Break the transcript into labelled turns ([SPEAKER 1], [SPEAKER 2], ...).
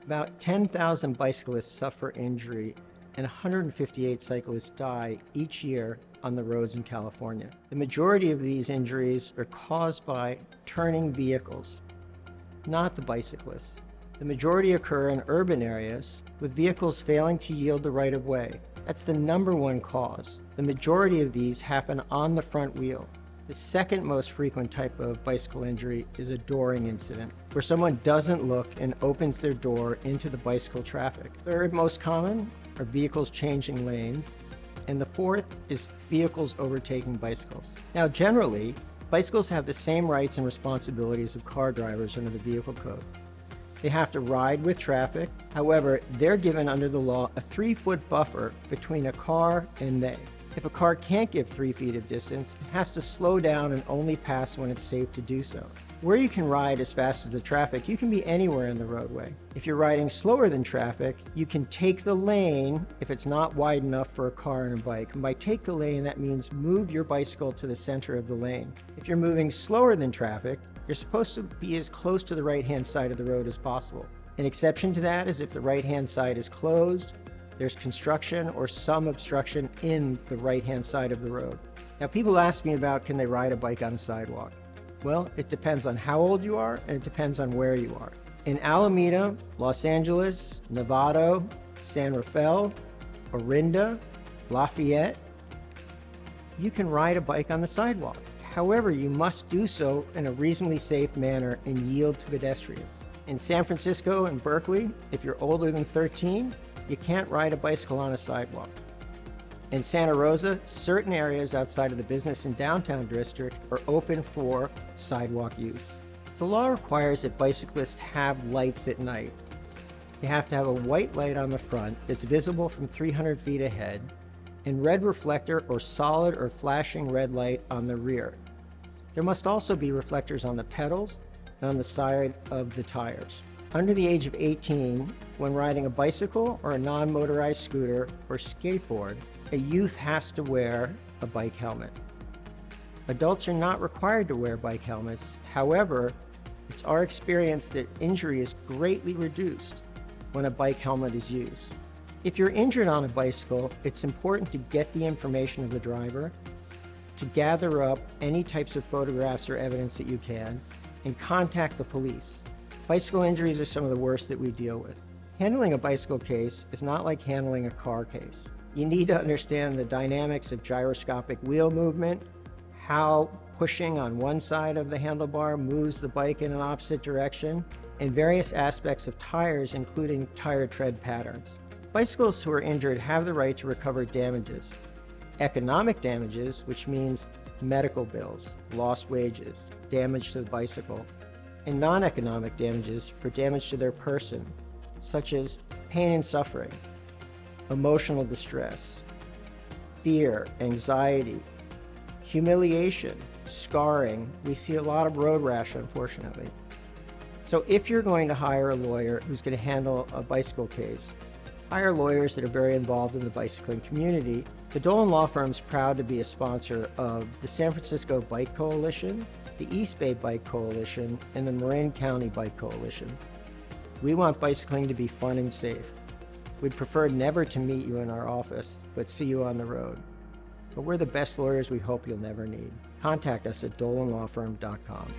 [SPEAKER 1] About 10,000 bicyclists suffer injury and 158 cyclists die each year on the roads in California. The majority of these injuries are caused by turning vehicles, not the bicyclists. The majority occur in urban areas with vehicles failing to yield the right of way. That's the #1 cause. The majority of these happen on the front wheel. The second most frequent type of bicycle injury is a dooring incident, where someone doesn't look and opens their door into the bicycle traffic. Third most common are vehicles changing lanes. And the fourth is vehicles overtaking bicycles. Now, generally, bicycles have the same rights and responsibilities of car drivers under the vehicle code. They have to ride with traffic. However, they're given under the law a 3-foot buffer between a car and they. If a car can't give 3 feet of distance, it has to slow down and only pass when it's safe to do so. Where you can ride as fast as the traffic, you can be anywhere in the roadway. If you're riding slower than traffic, you can take the lane if it's not wide enough for a car and a bike. And by take the lane, that means move your bicycle to the center of the lane. If you're moving slower than traffic, you're supposed to be as close to the right-hand side of the road as possible. An exception to that is if the right-hand side is closed, there's construction or some obstruction in the right-hand side of the road. Now, people ask me about, can they ride a bike on a sidewalk? Well, it depends on how old you are, and it depends on where you are. In Alameda, Los Angeles, Novato, San Rafael, Orinda, Lafayette, you can ride a bike on the sidewalk. However, you must do so in a reasonably safe manner and yield to pedestrians. In San Francisco and Berkeley, if you're older than 13, you can't ride a bicycle on a sidewalk. In Santa Rosa, certain areas outside of the business and downtown district are open for sidewalk use. The law requires that bicyclists have lights at night. They have to have a white light on the front that's visible from 300 feet ahead, and red reflector or solid or flashing red light on the rear. There must also be reflectors on the pedals and on the side of the tires. Under the age of 18, when riding a bicycle or a non-motorized scooter or skateboard, a youth has to wear a bike helmet. Adults are not required to wear bike helmets. However, it's our experience that injury is greatly reduced when a bike helmet is used. If you're injured on a bicycle, it's important to get the information of the driver, to gather up any types of photographs or evidence that you can, and contact the police. Bicycle injuries are some of the worst that we deal with. Handling a bicycle case is not like handling a car case. You need to understand the dynamics of gyroscopic wheel movement, how pushing on one side of the handlebar moves the bike in an opposite direction, and various aspects of tires, including tire tread patterns. Bicyclists who are injured have the right to recover damages. Economic damages, which means medical bills, lost wages, damage to the bicycle, and non-economic damages for damage to their person, such as pain and suffering, emotional distress, fear, anxiety, humiliation, scarring. We see a lot of road rash, unfortunately. So if you're going to hire a lawyer who's going to handle a bicycle case, hire lawyers that are very involved in the bicycling community. The Dolan Law Firm is proud to be a sponsor of the San Francisco Bike Coalition, the East Bay Bike Coalition, and the Marin County Bike Coalition. We want bicycling to be fun and safe. We'd prefer never to meet you in our office, but see you on the road. But we're the best lawyers we hope you'll never need. Contact us at dolanlawfirm.com.